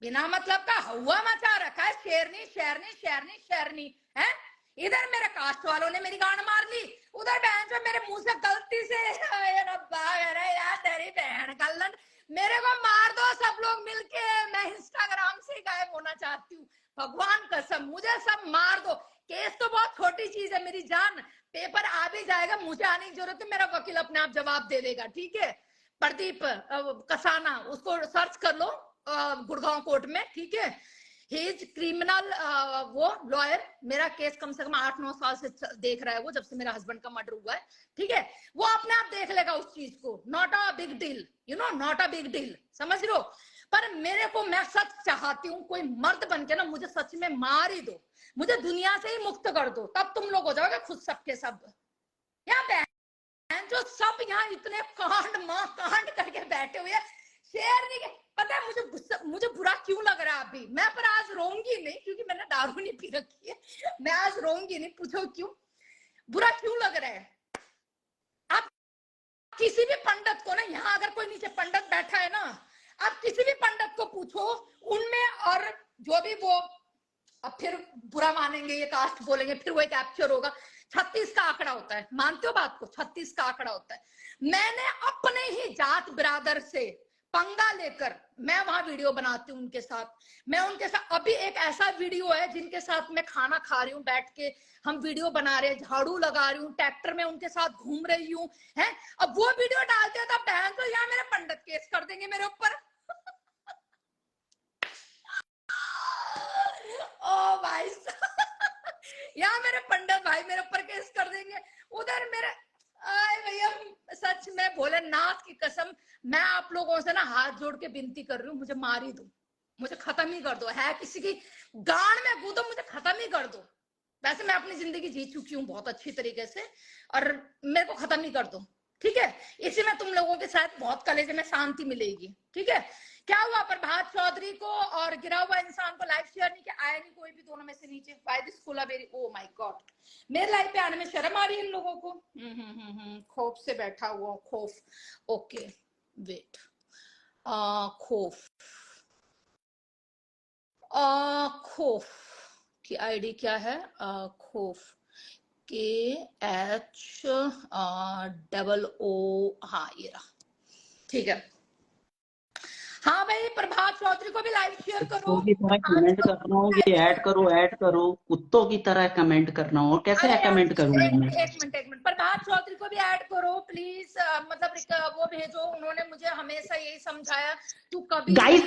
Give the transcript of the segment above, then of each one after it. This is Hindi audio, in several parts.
बिना मतलब का हुआ मचा रखा है, शेरनी शेरनी शेरनी शेरनी है। इधर मेरे कास्ट वालों ने मेरी गांड मार ली, उधर बहन जो मेरे मुंह से गलती से यार तेरी बहन कल्लन, मेरे को मार दो सब लोग मिलके, मैं इंस्टाग्राम से गायब होना चाहती हूँ, भगवान कसम मुझे सब मार दो। केस तो बहुत छोटी चीज है मेरी जान, पेपर आ भी जाएगा, मुझे आने की जरूरत है, मेरा वकील अपने आप जवाब दे देगा, ठीक है। प्रदीप कसाना, उसको सर्च कर लो गुड़गांव कोर्ट में, ठीक है। ही इज क्रिमिनल, वो लॉयर, मेरा केस कम से कम 8-9 साल से देख रहा है वो, जब से मेरा हस्बैंड का मर्डर हुआ है, ठीक है। वो अपने आप देख लेगा उस चीज को, not a big deal, you know, not a big deal, समझ लो। पर मेरे को, मैं सच चाहती हूँ, कोई मर्द बन के ना मुझे सच में मार ही दो, मुझे दुनिया से ही मुक्त कर दो, तब तुम लोग हो जाओगे खुद सबके सब। यहाँ जो सब यहाँ इतने कांड मां कांड करके बैठे हुए हैं, शेयर नहीं, पता है मुझे बुरा क्यों लग रहा है अभी, मैं पर आज रोऊंगी नहीं क्योंकि मैंने दारू नहीं पी रखी है, मैं आज रोऊंगी नहीं, पूछो क्यों बुरा क्यों लग रहा है। आप किसी भी पंडित को ना, यहाँ अगर कोई नीचे पंडित बैठा है ना, आप किसी भी पंडित को पूछो उनमें, और जो भी वो, अब फिर बुरा मानेंगे, ये कास्ट बोलेंगे, फिर वो एक कैप्चर होगा, 36 का आंकड़ा होता है, मानते हो बात को, 36 का आंकड़ा होता है। मैंने अपने ही जात बिरादर से पंगा लेकर मैं वहां वीडियो बनाती हूँ उनके साथ, मैं उनके साथ, अभी एक ऐसा वीडियो है जिनके साथ मैं खाना खा रही हूँ बैठ के, हम वीडियो बना रहे हैं, झाड़ू लगा रही हूँ, ट्रैक्टर में उनके साथ घूम रही हूँ, है। अब वो वीडियो डालते हैं तो बहन तो यहाँ मेरे पंडित केस कर देंगे मेरे ऊपर। ओ भाई यहाँ मेरे पंडित भाई मेरे ऊपर केस कर देंगे, उधर मेरे, आए भैया सच में भोलेनाथ की कसम, मैं आप लोगों से ना हाथ जोड़ के विनती कर रही हूँ, मुझे मार ही दो, मुझे खत्म ही कर दो, है किसी की गांड में कूदो, मुझे खत्म ही कर दो। वैसे मैं अपनी जिंदगी जी चुकी हूँ बहुत अच्छी तरीके से, और मेरे को खत्म ही कर दो, ठीक है। इसी में तुम लोगों के साथ बहुत कलेजे में शांति मिलेगी, ठीक है। क्या हुआ, प्रभात चौधरी को और गिरा हुआ इंसान को लाइव शेयर नहीं किया, आया नहीं कोई भी दोनों में से नीचे, बाय दिस कुला बेरी, ओ माय गॉड, मेरे लाइव पे आने में शर्म आ रही है इन लोगों को। खौफ से बैठा हुआ, खौफ, ओके वेट, खौफ, खौफ की आईडी क्या है, खौफ, KHOO, हाँ ये रहा, ठीक है। हाँ भाई, प्रभात चौधरी को भी लाइव शेयर करो, की तरह कमेंट करना हो कि ऐड करो, कुत्तों की तरह कमेंट करना हो, कैसे कमेंट करूंगा मैं? एक मिनट, प्रभात चौधरी को भी ऐड करो प्लीज, मतलब वो भेजो, उन्होंने मुझे हमेशा यही समझाया, तू कभी गाइस,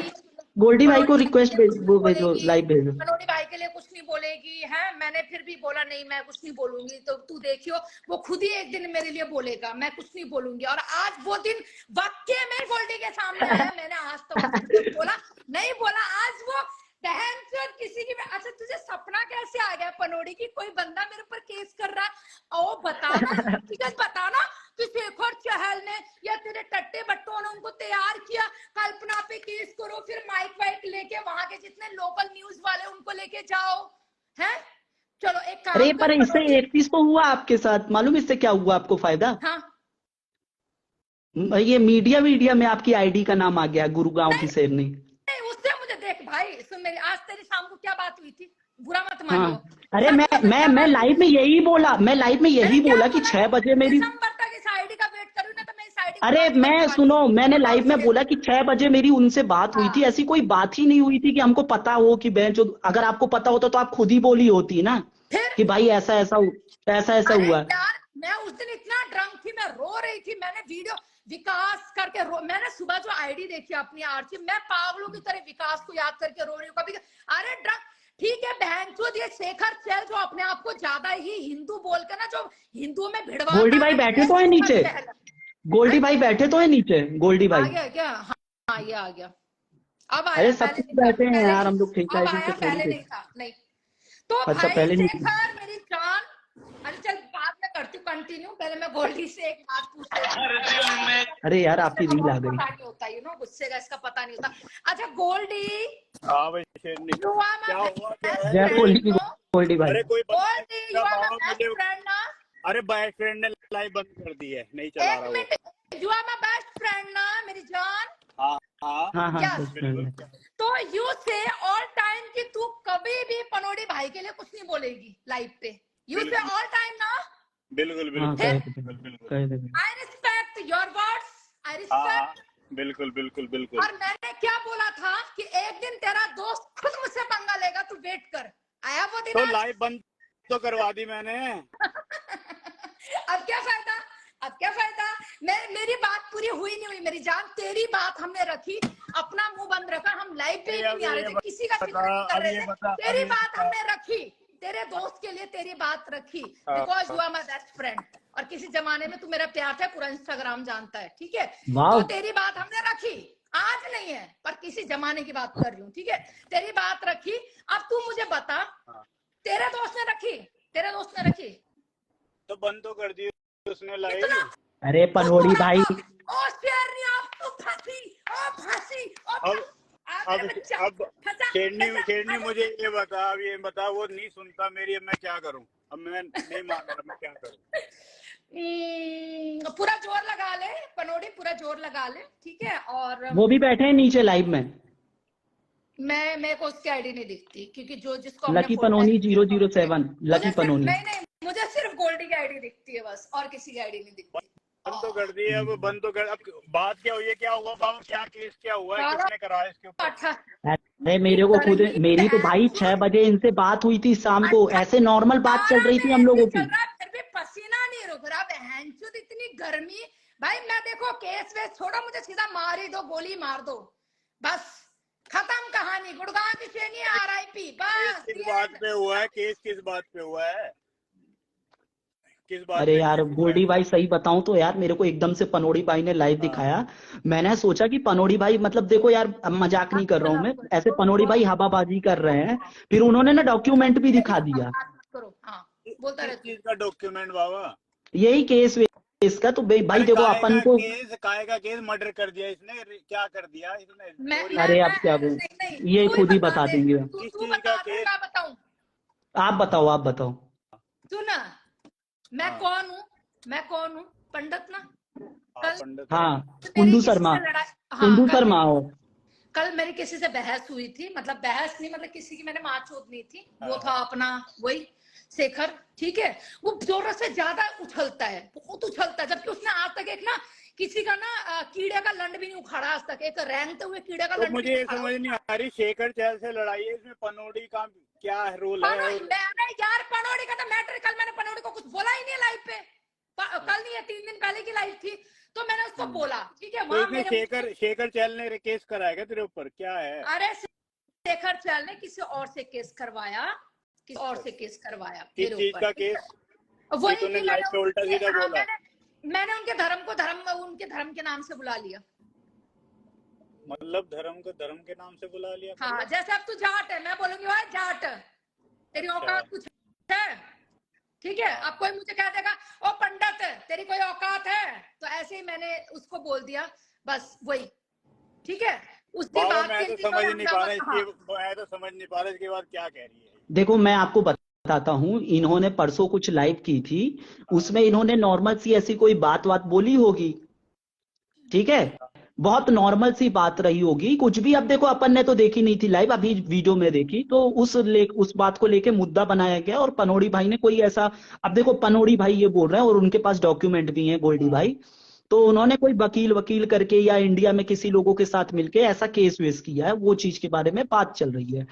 गोल्डी भाई को रिक्वेस्ट भेजो, लाइव भेजो। मनोड़ी भाई के लिए कुछ नहीं बोलेगी, है, मैंने फिर भी बोला नहीं मैं कुछ नहीं बोलूंगी, तो तू देखियो वो खुद ही एक दिन मेरे लिए बोलेगा, मैं कुछ नहीं बोलूंगी, और आज वो दिन वाक्य में गोल्डी के सामने आया, मैंने आज तक बोला नहीं बोला, आज वो बहन चोद किसी की, अच्छा तुझे सपना कैसे आ गया पनोड़ी की, कोई बंदा मेरे ऊपर केस कर रहा है, ओ बताना, ठीक है बताना कि शेखर चहल ने या तेरे टट्टे बट्टों ने उनको तैयार किया, कल्पना पे केस करो, फिर माइक वाइक लेके वहां के जितने लोकल न्यूज वाले उनको लेके जाओ, हैं। चलो एक काम, अरे पर इससे एक चीज तो हुआ आपके साथ, मालूम इससे क्या हुआ आपको फायदा? हाँ ये मीडिया में आपकी आईडी का नाम आ गया, गुरुगांव की शेरनी। नहीं, उससे मुझे देख भाई, सुन मेरी, आज तेरी शाम को क्या बात हुई थी, बुरा मत हाँ, मानियो। अरे मैं लाइव में यही बोला, कि 6 बजे मेरी, आईडी का वेट करूँ ना, तो मैं इस आईडी अरे मैं सुनो, मैंने लाइव में बोला कि 6 बजे मेरी उनसे बात हुई थी, ऐसी कोई बात ही नहीं हुई थी कि हमको पता हो कि बहन जो, अगर आपको पता होता तो आप खुद ही बोली होती ना कि भाई ऐसा ऐसा हुआ। यार मैं उस दिन इतना ड्रंक थी, मैं रो रही थी, मैंने वीडियो विकास करके मैंने सुबह जो आईडी देखी अपनी आरती, मैं पागलों की तरह विकास को याद करके रो रही हूँ, कभी अरे ड्रंक, ठीक है बहन चोद, ये शेखर चहल जो अपने आप को ज्यादा ही हिंदू बोल के ना, जो हिंदुओं में भिड़वा, गोल्डी भाई बैठे तो है नीचे, गोल्डी भाई बैठे तो है नीचे, गोल्डी भाई आ गया क्या? हाँ ये आ गया, अब आया, अरे सब कुछ बैठे हैं यार, हम लोग ठीक अब है आया, पहले नहीं था, नहीं तो अच्छा भाई पहले नहीं। शेखर मेरी जान, अरे चल बाद में करती हूँ कंटिन्यू, पहले मैं गोल्डी से एक बात पूछ रही, अरे यार आपकी रील आ गई, पता नहीं होता, यू नो, गुस्से का इसका पता नहीं होता। अच्छा गोल्डी, हाँ भाई शेरनी, क्या हुआ क्या है? जय गोल्डी भाई। अरे कोई Goldie you are my best friend ना, अरे बॉयफ्रेंड फ्रेंड ने लाइव बंद कर दी है, नहीं चला रहा वो। You are my best friend ना मेरी जान, हाँ हाँ हाँ हाँ yes. बिल्कुल। तो यू भाई के लिए कुछ नहीं बोलेगी लाइव पे। यू से बिल्कुल। ऑल टाइम ना। बिल्कुल हाँ बिल्कुल बिल्कुल। कह दे। आई रिस्पेक्ट योर वर्ड्स, आई हाँ रिस्पेक्ट। बिल्कुल बिल्कुल बिल्कुल। और मैंने क्या बोला था कि एक दिन तेरा दोस्त खुद मुझसे पंगा लेगा, तू वेट कर। आया वो दिन तो आज? लाइव बंद तो करवा दी मैंने। अब क्या फायदा, अब क्या फायदा? मेरी बात पूरी हुई नहीं हुई मेरी जान। तेरी बात हमने रखी, अपना मुंह बंद रखा, हम लाइव पे अब नहीं आ रहे ये थे, किसी का जिक्र नहीं कर अब रहे ये थे। बता, अब तेरी ये बात बता। हमने रखी, तेरे दोस्त के लिए तेरी बात रखी, because you are my best friend. और किसी जमाने में तू मेरा प्यार था, पूरा इंस्टाग्राम जानता है, ठीक है? वाह। तो तेरी बात हमने रखी, आज नहीं है पर किसी जमाने की बात कर रही हूँ, ठीक है? तेरी बात रखी। अब तू मुझे बता, तेरे दोस्त ने रखी, तेरे दोस्त ने रखी तो बंद तो कर दी उसने लाइव। इतना? अरे पनोड़ी भाई, ओ शेरनी, अब तू फंसी, ओ फंसी, ओ अब शेरनी मुझे ये बता, अब ये बता, वो नहीं सुनता मेरी, अब मैं क्या करूं? अब मैं नहीं मान रहा, मैं क्या करूं? पूरा जोर लगा ले पनोड़ी, पूरा जोर लगा ले, ठीक है? और वो भी बैठे हैं नीचे लाइव में। मेरे को उसकी आईडी नहीं दिखती, क्योंकि जो जिसको हमने लकी follow पनोनी किया, 007, लकी पनोनी। नहीं, मुझे सिर्फ गोल्डी की आईडी दिखती है बस, और किसी की आईडी नहीं दिखती। बंद तो कर दी, अब बंद तो कर। अब बात क्या हुई है, क्या हुआ बाबू, क्या केस क्या हुआ है, किसने कराया इसके ऊपर? अरे मेरे को खुद, मेरी तो भाई 6 बजे इनसे बात हुई थी शाम को, ऐसे नॉर्मल बात चल रही थी हम लोगों की। फिर भी पसीना नहीं रुक रहा, बहनचोद इतनी गर्मी। भाई मैं देखो केस वेस छोड़ो, मुझे सीधा मार ही दो, गोली मार दो, बस खत्म कहानी। गुड़गांव की शेरनी RIP, बस। किस बात पे हुआ है केस, किस बात पे हुआ है, किस बात अरे पे यार केस हुआ है? गोल्डी भाई सही बताऊं तो यार, मेरे को एकदम से पनोड़ी भाई ने लाइव दिखाया। मैंने सोचा कि पनोड़ी भाई, मतलब देखो यार, अब मजाक नहीं कर रहा हूँ मैं, ऐसे पनोड़ी भाई हवाबाजी कर रहे हैं, फिर उन्होंने ना डॉक्यूमेंट भी दिखा दिया। करो, हाँ बोलता किस रहे। चीज का डॉक्यूमेंट बाबा? यही केस वेस का। तो भाई अरे देखो अपन को, काय का केस मर्डर कर दिया इसने, क्या कर दिया इसने? चोरी? अरे अब क्या बोल, ये खुद ही बता देंगे। किस तू चीज बता का दे, केस? मैं बताऊं? आप बताओ, आप बताओ। सुन, मैं कौन हूँ, मैं कौन हूँ? पंडित ना। कल पंडित। हाँ मेरी कुंडू किसी से शर्मा, लड़ाई, कुंडू कल शर्मा हो। कल मेरी किसी से बहस हुई थी, मतलब बहस नहीं, मतलब किसी की मैंने मार चोदनी थी। वो था अपना वही शेखर, ठीक है? वो जरूरत से ज्यादा उछलता है, बहुत उछलता है, जबकि उसने आज तक एक ना किसी का ना कीड़े का लंड भी नहीं उखाड़ा आज तक, एक रेंगते हुए कीड़े का तो लंड भी मुझे नहीं ये उखाड़ा। समझ नहीं आ रही, शेखर चहल से लड़ाई है, इसमें पनोड़ी का क्या रोल है? मैंने यार पनोड़ी का तो मैटर, कल मैंने पनोड़ी को कुछ बोला ही नहीं लाइव पे, कल नहीं है 3 दिन पहले की लाइव थी, तो मैंने उसको बोला, ठीक है? तो इसने शेखर चहल ने केस कराया क्या तेरे ऊपर, क्या है? अरे शेखर चहल ने किसी और से केस करवाया, किसी और से केस करवाया किस मेरे चीज ऊपर, का केस? वही तूने कि लाइव पे उल्टा सीधा बोला। मैंने उनके धर्म को उनके धर्म के नाम से बुला लिया। मतलब धर्म को धर्म के नाम से बुला लिया? हाँ, जैसे अब तू जाट है, मैं बोलूंगी भाई जाट, तेरी औकात कुछ है, ठीक है? अब कोई मुझे कह देगा ओ पंडित तेरी कोई औकात है, तो ऐसे ही मैंने उसको बोल दिया, बस वही, ठीक है? उसके बाद मैं तो समझ नहीं पा रहा इसके बाद क्या कह रही है। देखो मैं आपको बताता हूँ, इन्होंने परसों कुछ लाइव की थी, उसमें इन्होंने नॉर्मल सी ऐसी कोई बात बोली होगी, ठीक है? बहुत नॉर्मल सी बात रही होगी, कुछ भी। अब देखो अपन ने तो देखी नहीं थी लाइव, अभी वीडियो में देखी, तो उस बात को लेके मुद्दा बनाया गया, और पनोड़ी भाई ने कोई ऐसा, अब देखो पनोड़ी भाई ये बोल रहे हैं और उनके पास डॉक्यूमेंट भी हैं गोल्डी भाई, तो उन्होंने कोई वकील करके या इंडिया में किसी लोगों के साथ मिलके ऐसा केस वेस किया है, वो चीज के बारे में बात चल रही है।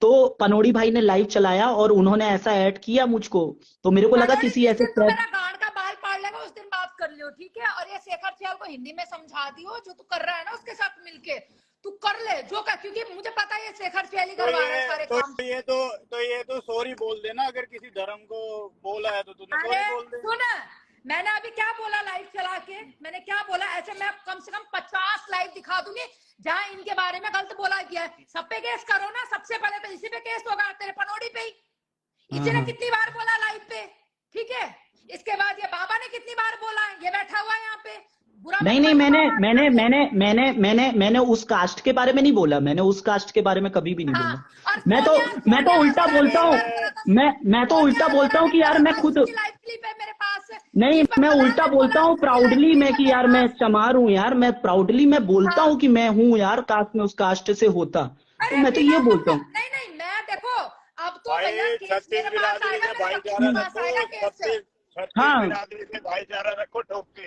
तो पनोड़ी भाई ने लाइव चलाया और उन्होंने ऐसा ऐड किया मुझको, तो मेरे को लगा किसी ऐसे मेरा गांड का बाल पाड़ लेगा उस दिन बात कर लियो, ठीक है? और ये शेखर चहल को हिंदी में समझा दियो, जो तू कर रहा है ना उसके साथ मिलके तू कर ले जो कर, क्योंकि मुझे पता है ये शेखर चहल ही करवा रहा है सारे काम। ये तो सॉरी बोल देना, अगर किसी धर्म को बोला है तो तूने सॉरी बोल दे। सुन, मैंने अभी क्या बोला लाइव चला के, मैंने क्या बोला? ऐसे मैं कम से कम 50 लाइव दिखा दूंगी जहां इनके बारे में गलत बोला गया है। सब पे केस करो ना, सबसे पहले तो इसी पे केस होगा, तेरे पनोड़ी पे ही। इसी ने कितनी बार बोला लाइव पे, ठीक है? इसके बाद ये बाबा ने कितनी बार बोला है, ये बैठा हुआ है यहाँ पे, बुरा नहीं, मैंने उस कास्ट के बारे में नहीं बोला, मैंने उस कास्ट के बारे में कभी भी नहीं बोला। मैं तो उल्टा बोलता हूँ, मैं तो उल्टा बोलता हूँ कि यार मैं खुद, लाइव क्लिप है मेरे पास। नहीं मैं उल्टा बोलता हूँ प्राउडली, मैं कि यार मैं चमार हूँ यार, मैं प्राउडली मैं बोलता हूँ कि मैं हूँ यार कास्ट में, उस कास्ट से होता, तो मैं तो ये बोलता हूँ। नहीं, मैं देखो अब भैया भाई केस 36 मेरे पास बिरादरी आएगा, से मेरे भाईचारा पास आएगा रखो, केस। 36 हाँ। बिरादरी से भाईचारा रखो, ठोक के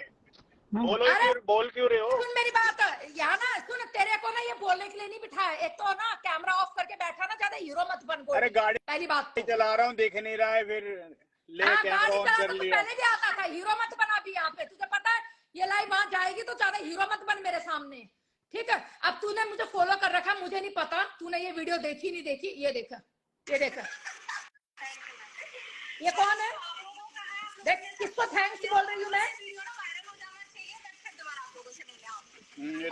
हाँ। बोलो। अरे बोल क्यों रहे हो? सुन मेरी बात, यहाँ ना सुन, तेरे को ना ये बोलने के लिए नहीं बिठाया। एक तो ना कैमरा ऑफ करके बैठा ना, ज्यादा हीरो मत बन। अरे गाड़ी पहली बात तो चला रहा हूँ, दिख नहीं रहा है, फिर ले हाँ, कैमरा गाड़ी ऑन चला कर तो तू लिया। पहले भी आता था। हीरो मत बना अभी यहाँ पे, तुझे पता है ये लाइव वहां जाएगी तो ज्यादा हीरो मत बन मेरे सामने, ठीक है? अब तूने मुझे फॉलो कर रखा, मुझे नहीं पता तूने ये वीडियो देखी नहीं देखी। ये देखा, ये देखा, ये कौन है? देख किसको थैंक्स बोल रही हूँ मैं।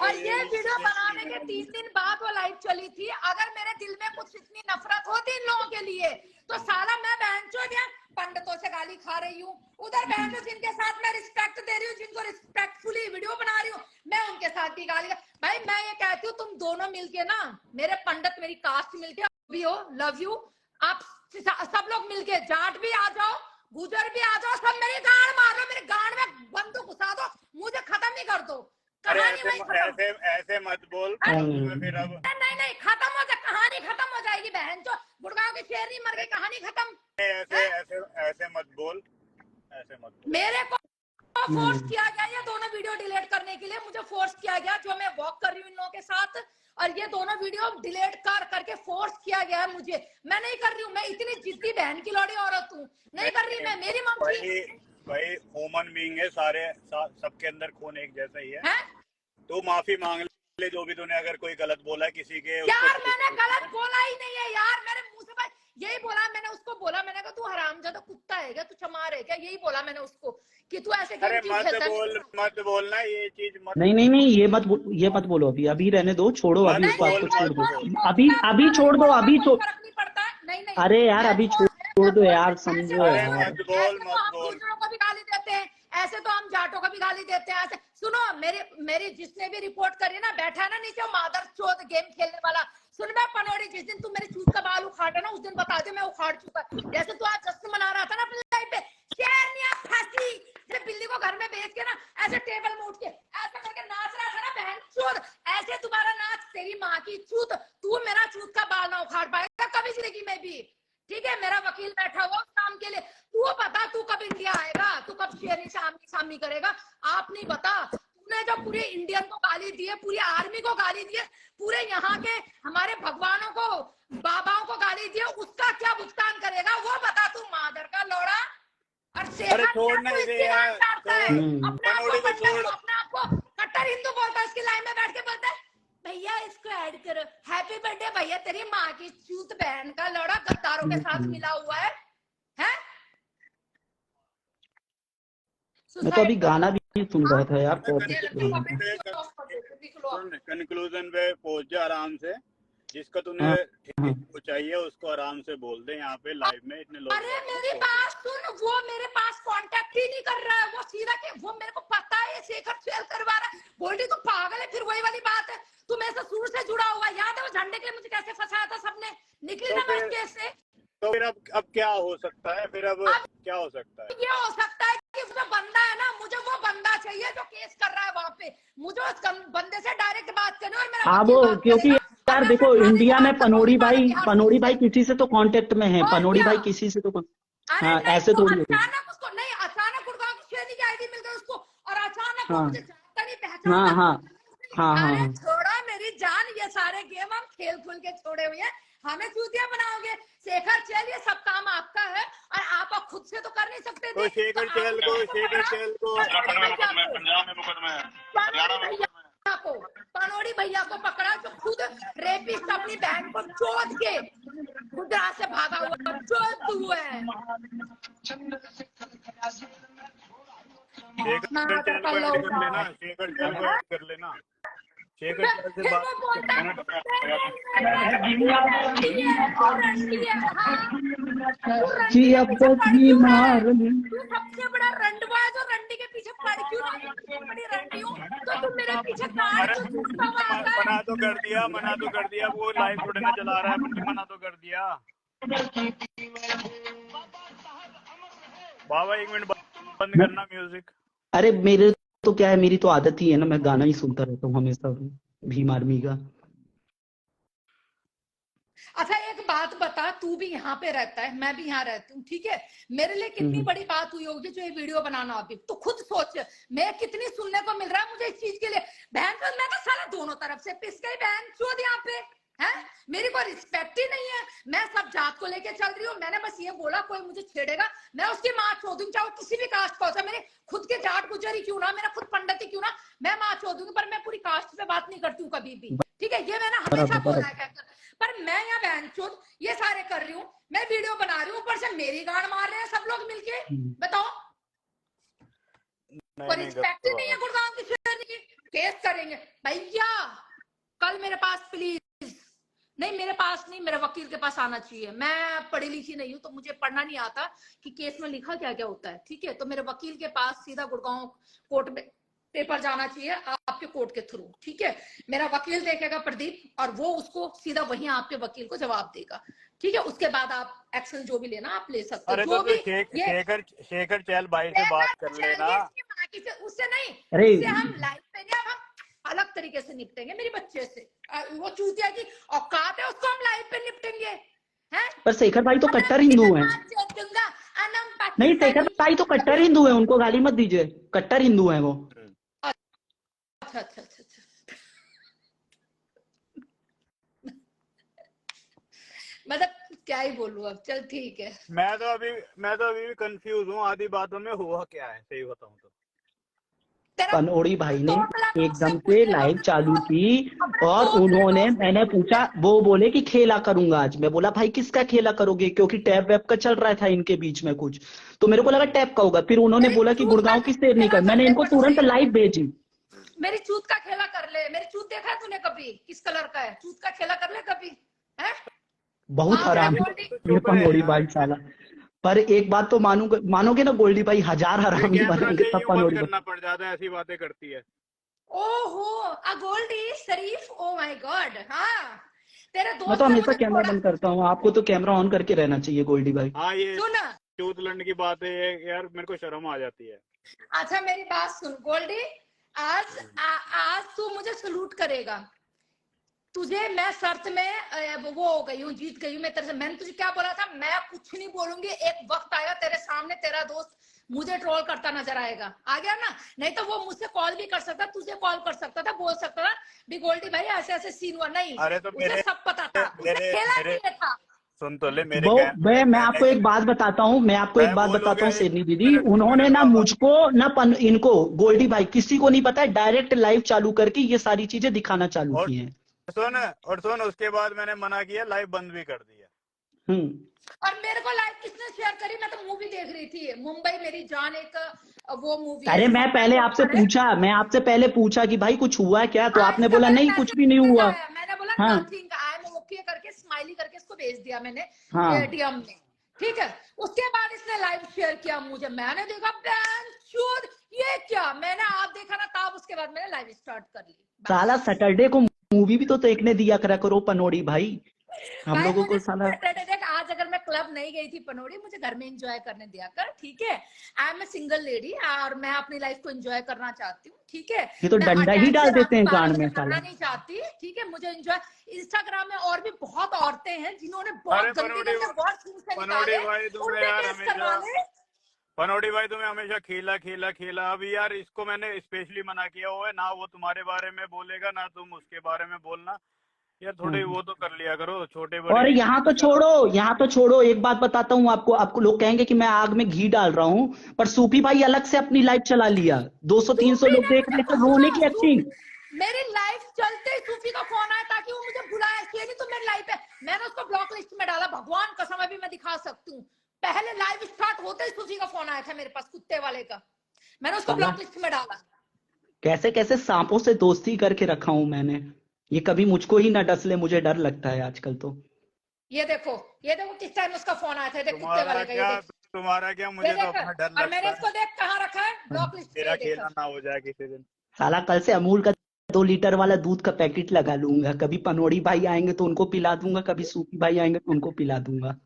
और ये वीडियो बनाने के 3 दिन बाद वो लाइव चली थी। अगर मेरे दिल में कुछ इतनी नफरत होती इन लोगों के लिए तो साला मैं बहनचोद या पंडितों से गाली खा रही हूँ, उधर बहनचोद जिनके साथ मैं रिस्पेक्ट दे रही हूँ, जिनको रिस्पेक्टफुली वीडियो बना रही हूँ, मैं उनके साथ भी गाली। भाई मैं ये कहती हूँ तुम दोनों मिलके ना, मेरे पंडित मेरी कास्ट मिलके भी हो, लव यू, आप सब लोग मिलके, जाट भी आ जाओ, गुजर भी आ जाओ, सब मेरी गांड मार लो, मेरे गांड में बंदूक घुसा दो, मुझे खत्म नहीं कर दो। अरे कहानी वही खत्म। ऐसे मत बोल फिर अब। नहीं खत्म हो जाए, कहानी खत्म हो जाएगी बहन। जो गुड़गांव की शेरनी मर गई, कहानी खत्म। ऐसे मत बोल, ऐसे मत बोल। मेरे को फोर्स किया गया ये दोनों वीडियो डिलीट करने के लिए, मुझे फोर्स किया गया, जो मैं वॉक कर रही हूँ इन लोगों के साथ, और ये दोनों वीडियो डिलीट करके फोर्स किया गया है मुझे। मैं नहीं कर रही हूँ, मैं इतनी जिद्दी बहन की लौड़ी औरत हूँ, नहीं कर रही मैं। मेरी मम्मी भाई ह्यूमन बीइंग है, सारे सबके अंदर खून एक जैसा ही है। तो माफी मांग ले जो भी तूने अगर कोई गलत बोला है किसी के। यार मैंने गलत बोला ही नहीं है यार, मेरे मुंह से भाई यही बोला। मैंने उसको बोला, मैंने कहा तू हरामजादा कुत्ता है क्या, तू चमार है क्या, यही बोला मैंने उसको कि तू ऐसे गेम क्यों खेलता है। मत बोलना ये चीज, मत। नहीं ये मत बोलो, अभी रहने दो, छोड़ो अभी उस बात को, छोड़ दो अभी छोड़ दो, अभी फर्क नहीं पड़ता। नहीं अरे यार अभी छोड़ दो यार, समझो यार। मत बोल दूसरों को भी गाली देते हैं, ऐसे तो हम जाटों को भी गाली देते हैं। ऐसे सुनो, मेरी जिसने भी रिपोर्ट करी ना, बैठा ना नीचे मादर चोद गेम खेलने वाला। सुन मैं पनौड़ी, जिस दिन तू मेरी चूत का बाल उखाड़ा ना, उस दिन बता दे मैं उखाड़ चुका। जैसे तू आज जश्न मना रहा था ना अपनी लाइफ पे, शेरनिया फांसी तेरे बिल्ली को घर में बेच के ना, ऐसे टेबल में उठ के ऐसे करके नाच रहा था ना बहन चोद, ऐसे तुम्हारा नाच, तेरी माँ की चूत। तू मेरा चूत का बाल ना उखाड़ पाएगा कभी जिंदगी में भी, ठीक है? मेरा वकील बैठा हुआ उस काम के लिए। तू बता तू कब इंडिया आएगा, तू कब शेरनी सामी करेगा? आप नहीं पता, तूने जो पूरे इंडियन को गाली दी है, पूरी आर्मी को गाली दी है, पूरे यहाँ के हमारे भगवानों को, बाबाओं को गाली दी है, उसका क्या भुगतान करेगा वो बता तू, मादर का लौड़ा। और अरे छोड़ना इसे यार, अपने आप को कट्टर हिंदू बोलता है, इसकी लाइन में बैठ के बोलता है भैया इसको ऐड करो, हैप्पी बर्थडे भैया, तेरी माँ की चूत बहन का लौड़ा, गद्दारों के साथ मिला हुआ है, हैं? मैं तो अभी गाना भी सुन रहा था यार। कंक्लूजन पे पहुंच जा आराम से, जिसको तूने ठीक चाहिए उसको आराम से बोल दे यहाँ पे लाइव में, इतने लोग। अरे मेरी बात सुन, वो मेरे पास कांटेक्ट ही नहीं कर रहा है, वो सीधा के वो मेरे को पता है शेखर सेल करवा रहा है। गोल्डी तू पागल है, फिर वही वाली बात है, तू मेरे से शुरू से जुड़ा हुआ। याद है वो झंडे के लिए मुझे कैसे फंसाया था सबने, निकली ना मैं उस केस से। तो फिर अब क्या हो सकता है, फिर अब क्या हो सकता है? ये हो सकता है कि जो बंदा है ना, मुझे वो बंदा चाहिए जो केस कर रहा है वहाँ पे, मुझे उस बंदे से डायरेक्ट बात करनी और मेरा हाँ वो, क्योंकि यार देखो इंडिया में पनौड़ी भाई किसी से तो कांटेक्ट में है, पनौड़ी भाई किसी से तो हाँ ऐसे थोड़ी होती है। अचानक उसको नहीं, अचानक गुड़गांव की शेरनी की आईडी मिल गई उसको, और अचानक वो मुझे जानता नहीं पहचानता। अरे छोड़ा मेरी जान, ये सारे गेम हम खेल खुल के छोड़े हुए हैं, हमें चूतिया बनाओगे। शेखर चेल ये सब काम आपका है और आप खुद से तो कर नहीं सकते थे। शेखर चेल को पनौड़ी भैया को पकड़ा, जो खुद रेपिस्ट अपनी बहन को चोट के गुजरात से भागा हुआ चोट हुआ है। शेखर चेल को कर लेना। जी अब तक भी मार सबसे बड़ा रंडवा है जो रंडी के पीछे पड़ क्यों ना, बड़ी रंडी हूँ तो तुम मेरे पीछे मना तो कर दिया, वो लाइव थोड़े ना चला रहा है, मना तो कर दिया। बाबा 1 मिनट बंद करना म्यूजिक। अरे मेरे तो क्या है, मेरी तो आदत ही है ना, मैं गाना ही सुनता रहता हूँ हमेशा भीम आर्मी का। अच्छा एक बात बता, तू भी यहाँ पे रहता है, मैं भी यहाँ रहती हूँ, ठीक है, मेरे लिए कितनी बड़ी बात हुई होगी जो ये वीडियो बनाना। अभी तू खुद सोच, मैं कितनी सुनने को मिल रहा है मुझे इस चीज के लिए। बहन मैं तो साला दोनों तरफ से पिस गई बहन चोद यहाँ पे है, मेरी कोई रिस्पेक्ट ही नहीं है। मैं सब जात को लेके चल रही हूँ, मैंने बस ये बोला कोई मुझे छेड़ेगा मैं उसकी माँ छोड़ूंगी, चाहे किसी भी कास्ट का हो, मेरे खुद के जाट गुजरी क्यों ना, मेरा खुद पंडित ही क्यों ना, मैं माँ छोड़ूंगी, पर मैं पूरी कास्ट पे बात नहीं करती हूँ कभी भी, ठीक है, ये मैंने हमेशा बोला है कहकर। पर मैं यहाँ बहनचोद ये सारे कर रही हूँ, मैं वीडियो बना रही हूँ, ऊपर से मेरी गाड़ मार रहे हैं सब लोग मिलके, बताओ कोई रिस्पेक्ट ही नहीं है गुड़गांव की शहर की। केस करेंगे भैया कल मेरे पास प्लीज, नहीं मेरे पास नहीं, मेरे वकील के पास आना चाहिए। मैं पढ़ी लिखी नहीं हूँ तो मुझे पढ़ना नहीं आता कि केस में लिखा क्या क्या होता है, ठीक है, तो मेरे वकील के पास सीधा गुड़गांव कोर्ट में पेपर जाना चाहिए आपके कोर्ट के थ्रू, ठीक है, मेरा वकील देखेगा प्रदीप, और वो उसको सीधा वहीं आपके वकील को जवाब देगा, ठीक है, उसके बाद आप एक्शन जो भी लेना आप ले सकते हो। जो भी शेखर चहल भाई से बात कर लेना, उससे नहीं, उससे हम लाइव पे नहीं, हम अलग तरीके से निपटेंगे। मेरी बच्चे से वो चूतिया की औकात है, उसको हम लाइव पे निपटेंगे हैं। पर शेखर भाई तो कट्टर हिंदू हैं। नहीं शेखर भाई तो कट्टर हिंदू है, उनको गाली मत दीजिए, कट्टर हिंदू है वो। अच्छा अच्छा अच्छा अच्छा मतलब क्या ही बोलूं अब, चल ठीक है। मैं तो अभी भी कंफ्यूज हूँ आधी बातों में, हुआ क्या है सही बताऊं तो। पनोड़ी भाई ने एकदम से लाइव चालू की और उन्होंने, मैंने पूछा, वो बोले कि खेला करूंगा आज। मैं बोला भाई किसका खेला करोगे, क्योंकि टैब वेब का चल रहा था इनके बीच में कुछ, तो मेरे को लगा टैब का होगा। फिर उन्होंने बोला कि गुड़गांव की शेरनी कर, मैंने इनको तुरंत लाइव भेजी। मेरी चूत का खेला कर ले, मेरी चूत देखा है तूने कभी, किस कलर का है, चूत का खेला कर ले कभी है? बहुत हराम है पनोड़ी भाई साला। पर एक बात तो मानोगे ना गोल्डी भाई, 1000 हरामी बनेंगे तब पनोड़ी करना पड़ जाता है, ऐसी बातें करती है। ओहो अ गोल्डी शरीफ, ओ माय गॉड। हाँ तेरे दोस्त, मैं तो हमेशा कैमरा बंद करता हूँ, आपको तो कैमरा ऑन करके रहना चाहिए गोल्डी भाई। हाँ ये सुन चूत लड़ने की बात है यार, मेरे को शर्म आ जाती है। अच्छा मेरी बात सुन गोल्डी, आज तू मुझे सलूट करेगा, तुझे मैं शर्त में वो हो गई हूँ, जीत गई हूँ मैं तेरे से। मैंने तुझे क्या बोला था, मैं कुछ नहीं बोलूंगी, एक वक्त आएगा तेरे सामने तेरा दोस्त मुझे ट्रोल करता नजर आएगा, आ गया ना, नहीं तो वो मुझसे कॉल भी कर सकता, तुझे कॉल कर सकता था, बोल सकता था भी गोल्डी भाई ऐसे ऐसे सीन हुआ, नहीं अरे तो मुझे सब पता था, खेला नहीं था। सुन तो ले मेरे मैं आपको एक बात बताता हूँ, शेरनी दीदी, उन्होंने ना मुझको ना इनको गोल्डी भाई किसी को नहीं पता है, डायरेक्ट लाइव चालू करके ये सारी चीजें दिखाना चालू की है। सुन उसके बाद मैंने मना किया, लाइव बंद भी कर दिया। और मेरे को लाइव किसने शेयर करी, मैं तो मूवी देख रही थी मुंबई मेरी जान, एक वो मूवी। अरे मैं आपसे पहले पूछा कि भाई कुछ हुआ क्या, तो आपने बोला नहीं कुछ भी नहीं हुआ। मैंने बोला नथिंग, आई एम ओके करके स्माइली करके इसको भेज दिया मैंने डीएम में, ठीक है। उसके बाद इसने लाइव शेयर किया मुझे, मैंने देखा बैंचोद ये क्या, मैंने आप देखा ना, तब उसके बाद मैंने लाइव स्टार्ट कर ली। साला सैटरडे को मूवी भी तो देखने दिया करो पनोड़ी भाई, हम लोगों को साला। देख आज अगर मैं क्लब नहीं गई थी पनोड़ी, मुझे घर में एंजॉय करने दिया कर, ठीक है। I am a single lady और मैं अपनी लाइफ को एंजॉय करना चाहती हूँ, ठीक है। ये तो डंडा ही डाल देते हैं गांड में साला, नहीं चाहती, ठीक है, मुझे एंजॉय। इंस्टाग्राम में और भी बहुत औरतें हैं जिन्होंने बहुत गंदे पनोड़ी भाई तुम्हें हमेशा खेला। अभी यार इसको मैंने स्पेशली मना किया हुआ है ना, वो तुम्हारे बारे में बोलेगा ना तुम उसके बारे में बोलना यार, थोड़ी वो तो कर लिया करो, छोटे बड़े। और यहाँ तो छोड़ो, एक बात बताता हूँ आपको लोग कहेंगे कि मैं आग में घी डाल रहा हूँ, पर सूफी भाई अलग से अपनी लाइफ चला लिया, 200-300 लोग देख रहे थे, रोने की एक्टिंग। मेरी लाइफ चलते ही सूफी का फोन आया ताकि वो मुझे बुलाए, ये नहीं तो मेरी लाइफ है, मैंने उसको ब्लॉक लिस्ट में डाला, भगवान कसम अभी मैं दिखा सकती हूँ। पहले लाइव स्टार्ट होते ही सूफी का फोन आया था मेरे पास, कुत्ते वाले का, मैंने उसको ब्लॉक लिस्ट में डाला। कैसे कैसे सांपों से दोस्ती करके रखा हूं मैंने, ये कभी मुझको ही ना डस ले, मुझे डर लगता है आजकल तो। ये देखो किस टाइम उसका फोन आया था, कुत्ते वाले का। तुम्हारा क्या, मुझे तो अपना डर लगता है। और मैंने इसको देख कहाँ रखा है, ब्लॉक लिस्ट पे। मेरा खेलना ना हो जाए किसी दिन। साला कल से अमूल का 2 लीटर वाला दूध का पैकेट लगा लूंगा, कभी पनोड़ी भाई आएंगे तो उनको पिला दूंगा, कभी सूफी भाई आएंगे तो उनको पिला दूंगा।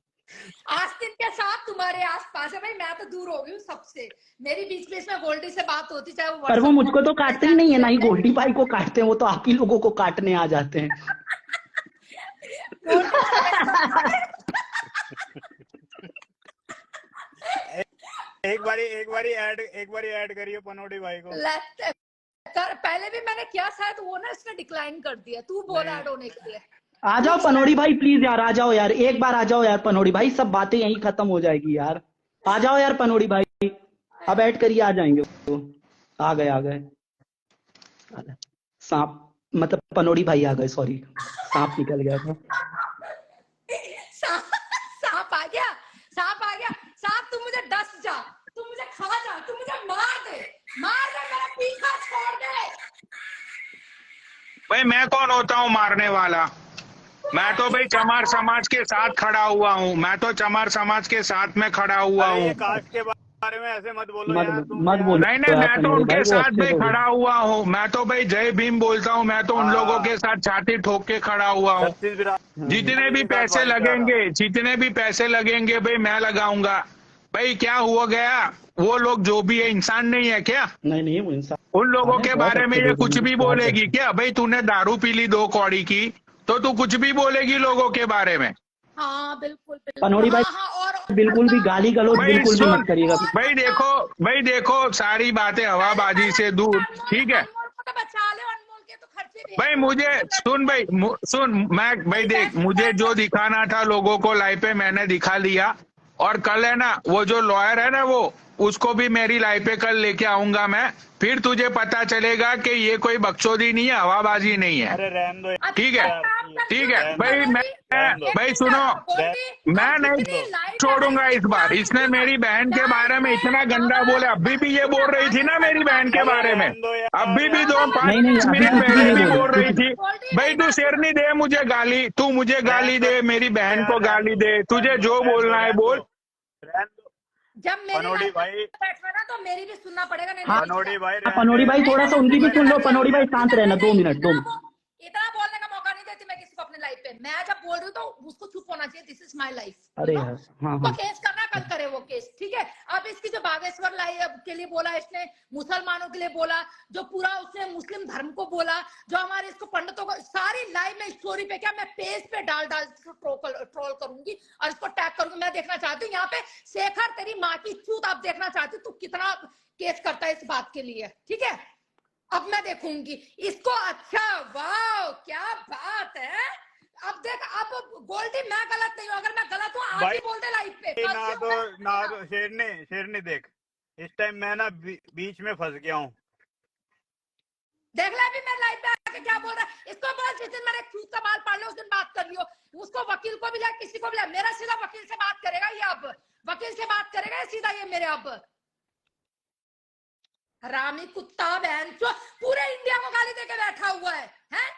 आस्तीन के साथ तुम्हारे आसपास है भाई, मैं तो दूर हो गई हूँ सबसे, मेरी बीच बीच में गोल्डी से बात होती, चाहे वो, पर वो मुझको तो काटते ही नहीं है, ना ही गोल्डी भाई को काटते हैं, वो तो आप ही लोगों को काटने आ जाते हैं। एक बारी ऐड करिए पनौटी भाई को। पहले भी मैंने किया, शायद वो ना इसने डिक्लाइन कर दिया। तू बोला ऐड होने के लिए। आ जाओ पनौटी भाई प्लीज यार, आ जाओ यार, एक बार आ जाओ यार पनौटी भाई, सब बातें यहीं खत्म हो जाएगी यार। आ जाओ यार पनौटी भाई, अब ऐड करिए, आ जाएंगे वो। आ गए सांप, मतलब पनौटी भाई आ गए, सॉरी सांप निकल गया था। सांप आ गया, सांप आ गया। सांप तू मुझे डस जा, तू मुझे खा जा, तू मुझे मार दे मेरा पीछा छोड़ दे। भाई मैं कौन होता हूँ मारने वाला? मैं तो भाई चमार समाज के साथ खड़ा हुआ हूँ, मैं तो चमार समाज के साथ में खड़ा हुआ हूँ। कास्ट के बारे में ऐसे मत बोलो यार, मत बोलो। नहीं मैं तो उनके साथ भाई खड़ा हुआ हूँ। मैं तो भाई जय भीम बोलता हूँ, मैं तो उन लोगों के साथ छाती ठोक के खड़ा हुआ हूँ। जितने भी पैसे लगेंगे भाई मैं लगाऊंगा। भाई क्या हुआ गया, वो लोग जो भी है इंसान नहीं है क्या? नहीं वो इंसान। उन लोगों के बारे में ये कुछ भी बोलेगी क्या? भाई तूने दारू पी ली 2 कौड़ी की तो तू कुछ भी बोलेगी लोगों के बारे में? हाँ बिल्कुल पनौटी भाई बिल्कुल भी गाली गलौज बिल्कुल भी मत करिएगा। भाई देखो सारी बातें हवाबाजी से दूर, ठीक है? बचा ले, अनमोल के तो खर्चे भी। भाई मुझे सुन मैं भाई देख, मुझे जो दिखाना था लोगों को लाइव पे मैंने दिखा दिया। और कल है ना वो जो लॉयर है ना, वो उसको भी मेरी लाइव पे कल लेके आऊंगा मैं। फिर तुझे पता चलेगा कि ये कोई बकचोदी नहीं है, हवाबाजी नहीं है। अरे रहने दो, ठीक है भाई। भाई सुनो, मैं नहीं छोड़ूंगा इस बार। इसने मेरी बहन के बारे में इतना गंदा बोला, अभी भी ये बोल रही थी ना मेरी बहन के बारे में, अभी भी 2-5 मिनट पहले भी बोल रही थी। भाई तू शेरनी दे मुझे गाली, तू मुझे गाली दे, मेरी बहन को गाली दे, तुझे जो बोलना है बोल। जब मेरी भाई बैठा ना तो मेरी भी सुनना पड़ेगा। नहीं पनौटी भाई थोड़ा सा उनकी भी सुन लो। पनौटी भाई शांत रहना 2 मिनट। इतना बोलने का मौका नहीं देती मैं किसी को अपने लाइफ पे। मैं जब बोल रही हूँ तो उसको चुप होना चाहिए। This is my life. अरे यार हाँ तो केस करना, कल करे वो केस, ठीक है? अब इसकी जो बागेश्वर लाइव के लिए बोला इसने, मुसलमानों के लिए बोला, जो पूरा उसने मुस्लिम धर्म को बोला, जो हमारे इसको पंडितों को, सारी लाइव में स्टोरी पे क्या मैं पेज पे डाल ट्रोल करूंगी और इसको टैग करूंगी। मैं देखना चाहती हूँ यहाँ पे शेखर तेरी माँ की चूत, आप देखना चाहती हूँ तू कितना केस करता है इस बात के लिए, ठीक है? अब मैं देखूंगी इसको। अच्छा वाह क्या बात है। अब देख, अब गोल्डी मैं गलत नहीं हूँ, अगर मैं गलत हूँ आज ही बोल दे लाइव पे। ना तो शेरनी देख, इस टाइम मैं ना बीच में फंस गया हूँ। देख ले अभी मैं लाइव पे आके क्या बोल रहा है। इसको बोल जिस दिन मैंने चूत का बाल पाड़ लो उस दिन बात कर लियो। उसको वकील को भी ला, किसी को भी ला, मेरा सीधा वकील से बात करेगा ये। अब वकील से बात करेगा सीधा ये मेरे। अब हरामी कुत्ता बहन चो पूरे इंडिया को गाली देके बैठा हुआ है, हैं?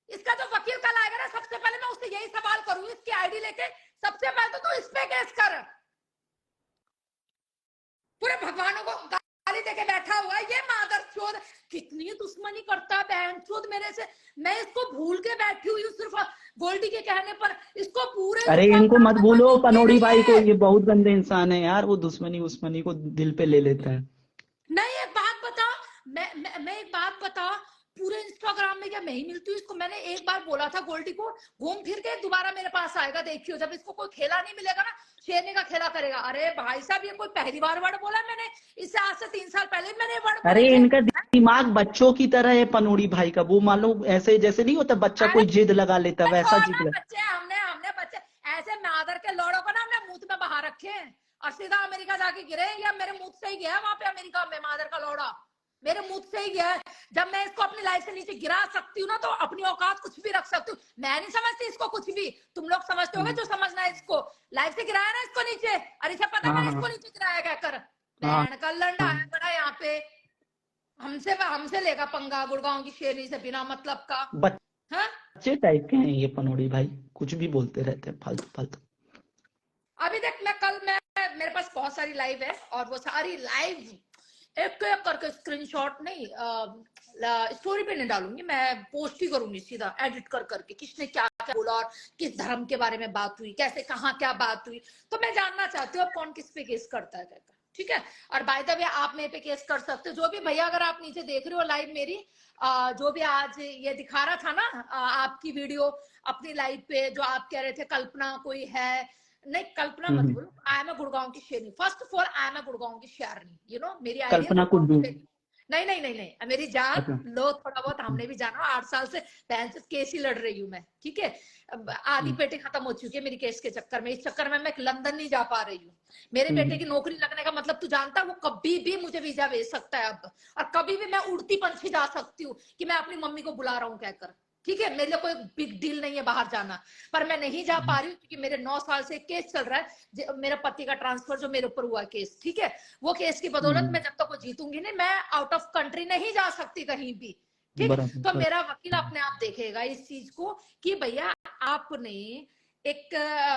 इसका जो वकील कल आएगा ना, सबसे पहले मैं उससे यही सवाल करूंगी, इसकी आईडी लेके सबसे पहले तो इस पे केस कर। पूरे भगवानों को गाली देके बैठा हुआ है ये मादरचोद। कितनी दुश्मनी करता है बहनचोद मेरे से। मैं इसको भूल के बैठी हुई हूँ सिर्फ गोल्डी के कहने पर। इसको पूरे, अरे इनको मत भूलो पनौटी भाई को, ये बहुत गंदे इंसान है यार। वो दुश्मनी को दिल पे ले लेता है। नहीं एक बात बता, मैं एक बात बता, पूरे इंस्टाग्राम में क्या मैं ही मिलती हूँ इसको? मैंने एक बार बोला था गोल्डी को, घूम फिर के दोबारा मेरे पास आएगा, देखियो। जब इसको कोई खेला नहीं मिलेगा ना, शेरनी का खेला करेगा। अरे भाई साहब, ये कोई पहली बार वर्ड बोला मैंने? इससे आज से 3 साल पहले मैंने वर्ड। अरे इनका दिमाग बच्चों की तरह है पनौटी भाई का। वो मान लो ऐसे जैसे नहीं होता बच्चा कोई जिद लगा लेता, वैसा जिद बच्चे हमने बच्चे ऐसे मादर के लौड़ों को ना हमने मुंह में बहा रखे हैं और सीधा अमेरिका जाके गिरे। या मेरे मुंह से ही गया वहां पे अमेरिका में मादर का लौड़ा, मेरे मुंह से ही गया। जब मैं इसको अपनी लाइफ से नीचे गिरा सकती हूँ ना, तो अपनी औकात कुछ भी रख सकती हूँ। मैं नहीं समझती इसको कुछ भी, तुम लोग समझते होगे जो समझना है। इसको लाइफ से गिराया ना इसको नीचे, और इसे पता है मैंने इसको नीचे गिराया क्या कर। बहन का लंडा है बड़ा यहाँ पे, हमसे लेगा पंगा गुड़गांव की शेरनी से बिना मतलब का। बच्चे टाइप के हैं ये पनौटी भाई, कुछ भी बोलते रहते हैं फालतू। अभी देख मेरे पास बहुत सारी लाइव है और वो सारी लाइव एक एक करके स्क्रीनशॉट नहीं स्टोरी पे नहीं डालूंगी, मैं पोस्ट ही करूंगी सीधा एडिट करके किसने क्या क्या बोला और किस धर्म के बारे में बात हुई, कैसे कहाँ क्या बात हुई। तो मैं जानना चाहती हूँ अब कौन किस पे केस करता है कहकर। ठीक है। और बाय द वे आप मेरे पे केस कर सकते हो, जो भी भैया अगर आप नीचे देख रहे हो लाइव मेरी, जो भी आज ये दिखा रहा था ना आपकी वीडियो अपनी लाइव पे, जो आप कह रहे थे कल्पना कोई है, नहीं कल्पना मत बोलो, आई एम अ गुड़गांव की शेरनी, first of all I am a Gurgaon की शेरनी, यू नो मेरी कल्पना कुंडू, नहीं नहीं नहीं नहीं मेरी जान लो, थोड़ा बहुत हमने भी जाना, 8 साल से केस ही लड़ रही हूँ मैं, ठीक है। आधी पेटी खत्म हो चुकी है मेरी केस के चक्कर में, इस चक्कर में मैं लंदन नहीं जा पा रही हूँ। मेरे बेटे की नौकरी लगने का मतलब तू जानता है, वो कभी भी मुझे वीजा भेज सकता है अब, और कभी भी मैं उड़ती पंछी जा सकती हूँ कि मैं अपनी मम्मी को बुला रहा हूँ कहकर, ठीक है। मेरे लिए कोई बिग डील नहीं है बाहर जाना, पर मैं नहीं जा पा रही हूँ क्योंकि मेरे 9 साल से केस चल रहा है, मेरा पति का ट्रांसफर जो मेरे ऊपर हुआ केस, ठीक है। वो केस की बदौलत मैं जब तक वो जीतूंगी नहीं, मैं आउट ऑफ कंट्री नहीं जा सकती कहीं भी, ठीक। तो मेरा वकील अपने आप देखेगा इस चीज को कि भैया आपने एक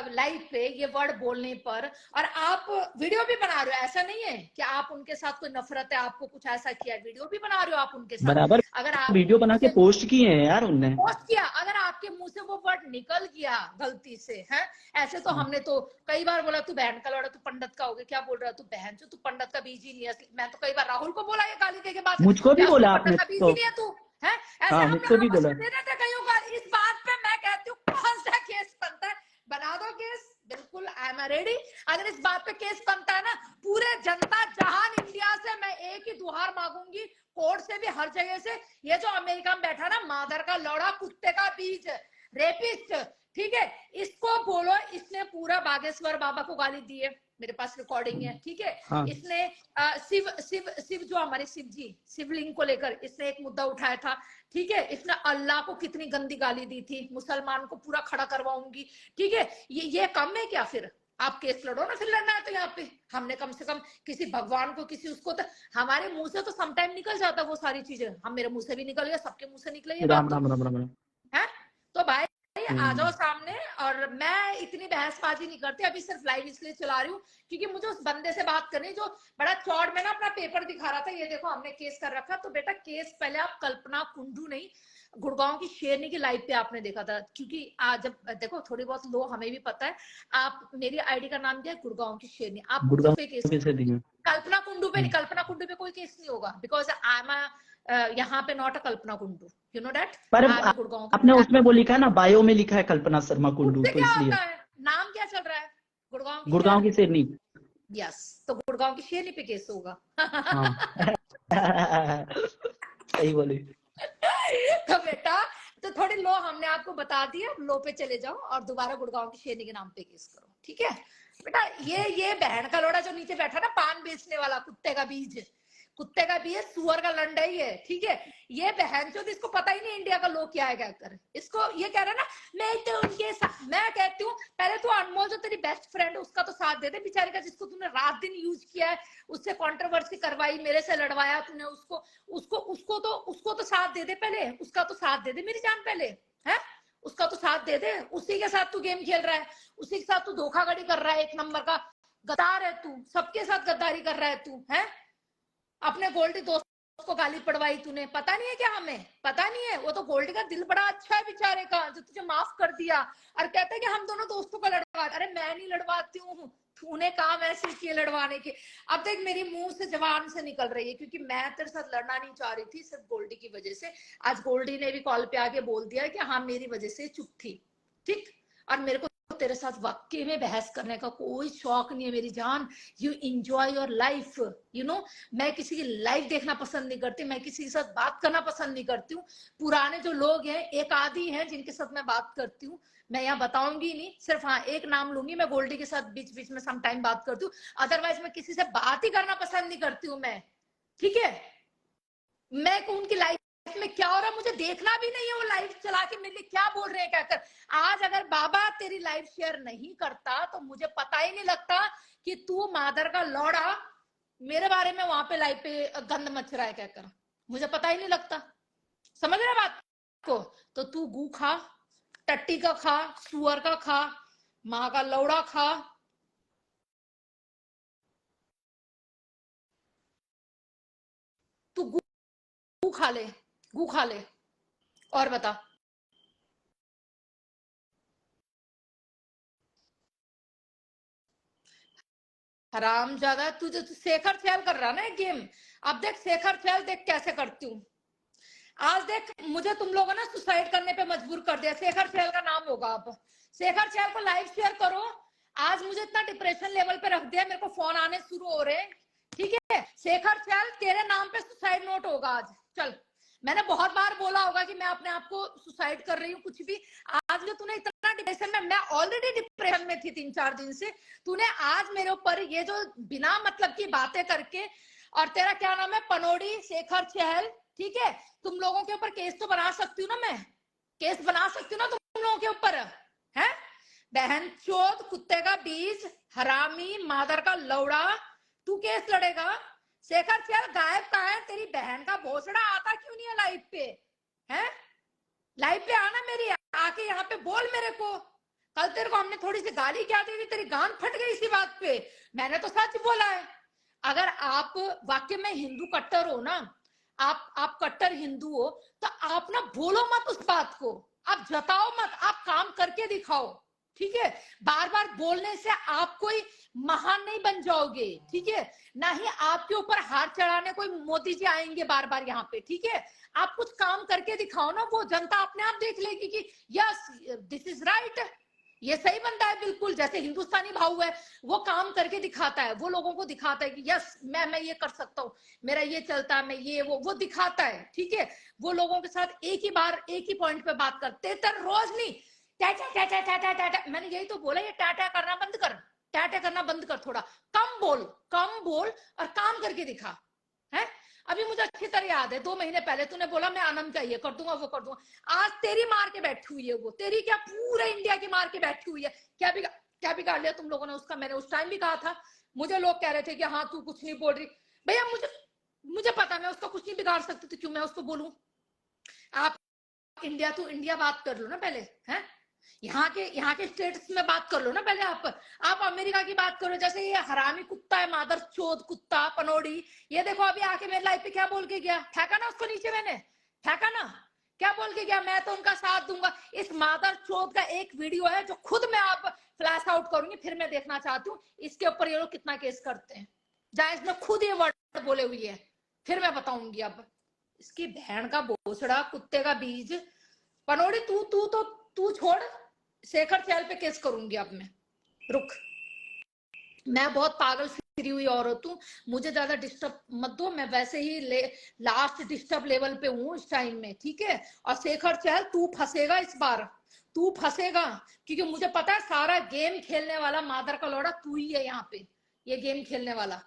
लाइव पे ये वर्ड बोलने पर, और आप वीडियो भी बना रहे हो, ऐसा नहीं है कि आप उनके साथ कोई नफरत है, आपको कुछ ऐसा किया, वीडियो भी बना रहे हो आप उनके साथ, बराबर अगर आप वीडियो बना के पोस्ट किए हैं यार उनने, पोस्ट किया, अगर आपके मुंह से वो वर्ड निकल गया गलती से, है ऐसे तो हमने तो कई बार बोला तू बहन का लौड़ा, तू पंडित का हो गया, क्या बोल रहा है तू बहन जो, तू पंडित का बीज ही नहीं है। मैं तो कई बार राहुल को बोला ये गाली के बाद, मुझको भी बोला आपने पंडित का बीज तो, ही नहीं है तू, है ऐसे हाँ हम मुझको भी आपस बोला। में दे देते कईयों का। इस बात पे मैं कहती हूँ कौन सा केस बनता है, बना दो केस, बिल्कुल आई एम रेडी। अगर इस बात पे केस बनता है ना, पूरे जनता जहान इंडिया से मैं एक ही दुहार मांगूंगी, कोर्ट से भी, हर जगह से, ये जो अमेरिका में बैठा ना मादर का लौड़ा, कुत्ते का बीज, रेपिस्ट, ठीक है, इसको बोलो इसने पूरा बागेश्वर बाबा को गाली दी है, मेरे पास रिकॉर्डिंग है, ठीक है। हाँ। इसने शिव शिव शिव जो हमारे शिव जी, शिवलिंग को लेकर इसने एक मुद्दा उठाया था, ठीक है। इसने अल्लाह को कितनी गंदी गाली दी थी, मुसलमान को पूरा खड़ा करवाऊंगी, ठीक है। ये कम है क्या? फिर आप केस लड़ो ना, फिर लड़ना है तो यहाँ पे हमने कम से कम किसी भगवान को, किसी उसको, तो हमारे मुंह से तो समटाइम निकल जाता वो सारी चीजें, हम मेरे मुंह से भी निकल गया, सबके मुंह से निकले ये राम बात राम राम राम राम। है। तो भाई आ जाओ सामने, और मैं इतनी बहसबाजी नहीं करती, अभी सिर्फ लाइव इसलिए चला रही हूँ क्योंकि मुझे उस बंदे से बात करनी, जो बड़ा चौड़ में ना अपना पेपर दिखा रहा था, ये देखो हमने केस कर रखा। तो बेटा केस पहले आप कल्पना कुंडू नहीं, गुड़गांव की शेरनी की लाइव पे आपने देखा था, क्योंकि आज जब देखो थोड़ी बहुत लो हमें भी पता है, आप मेरी आईडी का नाम क्या है, गुड़गांव की शेरनी, आप उस पे केस, कल्पना कुंडू पे नहीं, कल्पना कुंडू पे कोई केस नहीं होगा, बिकॉज आई एम यहाँ पे not a Kalpana Kundu, you know that. पर आपने उसमें वो लिखा है ना, बायो में लिखा है कल्पना शर्मा कुंडू, तो इसलिए नाम क्या चल रहा है, गुड़गांव की शेरनी। यस, तो गुड़गांव की शेरनी पे केस होगा। सही बोली। तो बेटा तो थोड़ी लो हमने आपको बता दिया, लो पे चले जाओ और दोबारा गुड़गांव की शेरनी के नाम पे केस करो, ठीक है बेटा। ये बहन का लोड़ा जो नीचे बैठा ना, पान बेचने वाला, कुत्ते का बीज, सुअर का लंडा ही है, ठीक है। ये बहन चोद, इसको पता ही नहीं इंडिया का लोग क्या है क्या कर, इसको ये कह रहा है ना मैं तो उनके साथ, मैं कहती हूँ पहले तू अनमोल जो तेरी बेस्ट फ्रेंड है उसका तो साथ दे दे, बेचारे का, जिसको तूने रात दिन यूज किया है, उससे कंट्रोवर्सी करवाई, मेरे से लड़वाया तूने, उसको तो साथ दे दे, पहले उसका तो साथ दे दे मेरी जान, पहले है उसका तो साथ दे दे। उसी के साथ तू गेम खेल रहा है, उसी के साथ तू धोखाधड़ी कर रहा है, एक नंबर का गद्दार है तू, सबके साथ गद्दारी कर रहा है तू, है अपने गोल्डी दोस्त को गाली पड़वाई तूने, पता नहीं है क्या? हमें पता नहीं है, वो तो गोल्डी का दिल बड़ा अच्छा है बेचारे का, जो तुझे माफ कर दिया और कहते हैं कि हम दोनों दोस्तों को लड़वा, अरे मैं नहीं लड़वाती हूँ, तूने काम ऐसे किए लड़वाने के। अब देख मेरी मुंह से जबान से निकल रही है, क्योंकि मैं तेरे साथ लड़ना नहीं चाह रही थी, सिर्फ गोल्डी की वजह से। आज गोल्डी ने भी कॉल पे आके बोल दिया कि हाँ मेरी वजह से चुप थी, ठीक। और मेरे को तेरे साथ वाकई में बहस करने का कोई शौक नहीं है मेरी जान। You enjoy your life, you know. मैं किसी की लाइफ देखना पसंद नहीं करती, मैं किसी के साथ बात करना पसंद नहीं करती हूँ। पुराने जो लोग हैं, एक आदि हैं जिनके साथ मैं बात करती हूँ, मैं यहाँ बताऊंगी नहीं, सिर्फ हाँ एक नाम लूंगी, मैं गोल्डी के साथ बीच बीच में सम टाइम बात करती हूँ, अदरवाइज मैं किसी से बात ही करना पसंद नहीं करती हूँ मैं, ठीक है। मैं उनकी लाइफ में क्या हो रहा है मुझे देखना भी नहीं है, वो लाइव चला के मेरे लिए क्या बोल रहे हैं कहकर। आज अगर बाबा तेरी लाइव शेयर नहीं करता तो मुझे पता ही नहीं लगता कि तू मादर का लौड़ा मेरे बारे में वहां पे लाइव पे गंद मच रहा है कहकर, मुझे पता ही नहीं लगता। समझ रहे बात को? तो तू गू खा, टट्टी का खा, सुअर का खा, माँ का लौड़ा खा, तू गू खा ले, गू खा ले। और बता, हराम ज्यादा तुझे शेखर चहल कर रहा ना गेम। अब देख शेखर चहल देख कैसे करती हूँ। आज देख मुझे तुम लोगों ने सुसाइड करने पे मजबूर कर दिया। शेखर चहल का नाम होगा अब। शेखर चहल को लाइव शेयर करो। आज मुझे इतना डिप्रेशन लेवल पे रख दिया, मेरे को फोन आने शुरू हो रहे हैं। ठीक है शेखर चहल तेरे नाम पे सुसाइड नोट होगा आज। चल मैंने बहुत बार बोला होगा कि मैं अपने आप को सुसाइड कर रही हूँ कुछ भी। आज जो तूने इतना डिप्रेशन में, मैं ऑलरेडी डिप्रेशन में थी 3-4 दिन से, तूने आज मेरे ऊपर ये जो बिना मतलब की बातें करके, और तेरा क्या नाम है पनोड़ी शेखर चहल, ठीक है तुम लोगों के ऊपर केस तो बना सकती हूँ ना, मैं केस बना सकती हूँ ना तुम लोगों के ऊपर है। बहन चोद कुत्ते का बीज हरामी मादर का लौड़ा, तू केस लड़ेगा। शेखर चहल गायब कहाँ है? तेरी बहन का भोसड़ा आता क्यों नहीं है लाइव पे? है लाइव पे आना मेरी, आके यहाँ पे बोल मेरे को। कल तेरे को हमने थोड़ी सी गाली क्या दी थी, तेरी गांड फट गई इसी बात पे। मैंने तो सच बोला है। अगर आप वाकई में हिंदू कट्टर हो ना, आप कट्टर हिंदू हो, तो आप ना बोलो मत उस बात को, आप जताओ मत, आप काम करके दिखाओ। ठीक है बार बार बोलने से आप कोई महान नहीं बन जाओगे। ठीक है ना ही आपके ऊपर हाथ चढ़ाने कोई मोदी जी आएंगे बार बार यहाँ पे। ठीक है आप कुछ काम करके दिखाओ ना, वो जनता अपने आप देख लेगी कि यस दिस इज राइट, ये सही बनता है बिल्कुल। जैसे हिंदुस्तानी भाव है, वो काम करके दिखाता है, वो लोगों को दिखाता है कि यस मैं ये कर सकता हूँ, मेरा ये चलता है, मैं ये वो दिखाता है। ठीक है वो लोगों के साथ एक ही बार एक ही पॉइंट पे बात करते तर रोज नहीं टाटा टाटा टाटा टाटा। मैंने यही तो बोला, ये टाटा करना बंद कर, टाटा करना बंद कर, थोड़ा कम बोल और काम करके दिखा। है अभी मुझे अच्छी तरह याद है 2 महीने पहले तूने बोला मैं आनंद का ये कर दूंगा वो कर दूंगा। आज तेरी मार के बैठी हुई है वो, तेरी क्या पूरे इंडिया की मार के बैठी हुई है। क्या बिगाड़ लिया तुम लोगों ने उसका? मैंने उस टाइम भी कहा था, मुझे लोग कह रहे थे कि हाँ तू कुछ नहीं बोल रही। भैया मुझे पता मैं उसका कुछ नहीं बिगाड़ सकती थी, क्यों मैं उसको बोलूं? आप इंडिया टू इंडिया बात कर लो ना पहले, है यहाँ के स्टेट्स में बात कर लो ना पहले। आप अमेरिका की बात करो। जैसे ये हरामी कुत्ता है, मादर चोद कुत्ता पनोड़ी, ये देखो अभी आके मेरे लाइफ पे क्या बोल के गया, फेंका ना उसको नीचे, मैंने फेंका ना, क्या बोल के गया, मैं तो उनका साथ दूंगा। इस मादर चोद का एक वीडियो है जो खुद मैं आप फ्लैश आउट करूंगी, फिर मैं देखना चाहती हूँ इसके ऊपर ये लोग कितना केस करते हैं, जहां इसमें खुद ये वर्ड बोले हुई है, फिर मैं बताऊंगी। अब इसकी बहन का भोसड़ा कुत्ते का बीज पनोड़ी, तू छोड़, शेखर चहल पे केस करूंगी अब मैं। रुक, मैं बहुत पागल फिरी हुई औरत हूँ, मुझे ज्यादा डिस्टर्ब मत दो। मैं वैसे ही लास्ट डिस्टर्ब लेवल पे हूँ इस टाइम में। ठीक है और शेखर चहल तू फंसेगा, इस बार तू फंसेगा, क्योंकि मुझे पता है सारा गेम खेलने वाला मादर का लौड़ा तू ही है। यहाँ पे ये गेम खेलने वाला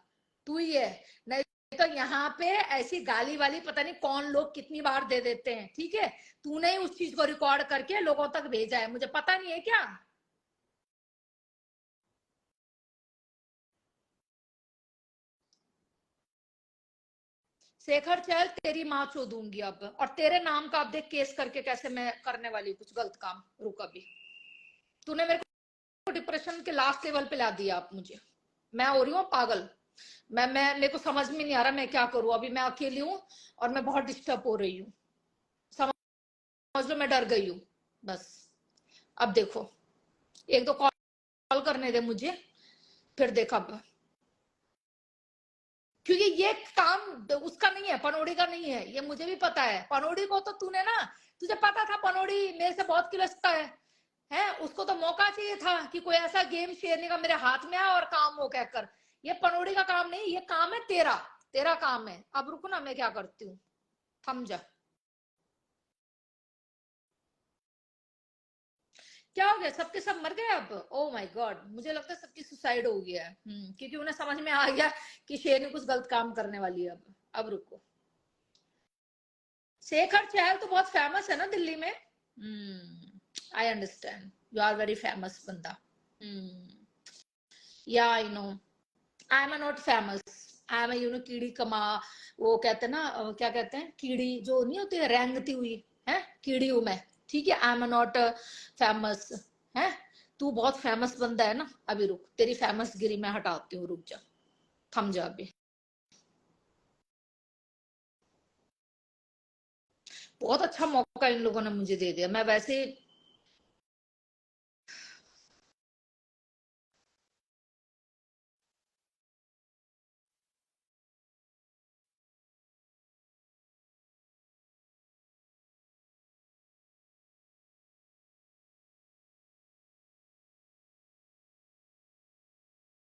तू ही है, नहीं तो यहाँ पे ऐसी गाली वाली पता नहीं कौन लोग कितनी बार दे देते हैं। ठीक है तूने ही उस चीज को रिकॉर्ड करके लोगों तक भेजा है, मुझे पता नहीं है क्या? शेखर चहल तेरी माँ चो दूंगी अब, और तेरे नाम का अब देख केस करके कैसे मैं करने वाली हूँ कुछ गलत काम। रुक अभी, तूने मेरे को डिप्रेशन के लास्ट लेवल पे ला दिया। आप मुझे, मैं हो रही हूँ पागल, मैं मेरे को समझ में नहीं आ रहा मैं क्या करूं। अभी मैं अकेली हूँ और मैं बहुत डिस्टर्ब हो रही हूँ, समझ लो मैं डर गई हूँ बस। अब देखो 1-2 कॉल करने दे मुझे, फिर देखा। अब क्योंकि ये काम उसका नहीं है, पनोड़ी का नहीं है, ये मुझे भी पता है। पनोड़ी को तो तूने ना, तुझे पता था पनोड़ी मेरे से बहुत किलसता है, उसको तो मौका चाहिए था कि कोई ऐसा गेम छेड़ने का मेरे हाथ में आए और काम हो कहकर। ये पनोड़ी का काम नहीं, ये काम है तेरा काम है। अब रुको ना, मैं क्या करती हूँ, थम जा। क्या हो गया, सबके सब मर गए अब? ओ माय गॉड, मुझे लगता है सबकी सुसाइड हो गया है। क्योंकि उन्हें समझ में आ गया कि शेरनी कुछ गलत काम करने वाली है। अब रुको, शेखर चहल तो बहुत फेमस है ना दिल्ली में। I understand, you are very famous बंदा। Yeah I know, I am not famous, I am you know कीड़ी कमा, वो कहते हैं ना, क्या कहते हैं, कीड़ी जो नहीं होती है रेंगती हुई है, कीड़ी हूं मैं। ठीक है आई एम नॉट फेमस है। तू बहुत फेमस बंदा है ना। अभी रुक, तेरी फेमस गिरी मैं हटाती हूँ, रुक जा, थम जा अभी। बहुत अच्छा मौका इन लोगों ने मुझे दे दिया, मैं वैसे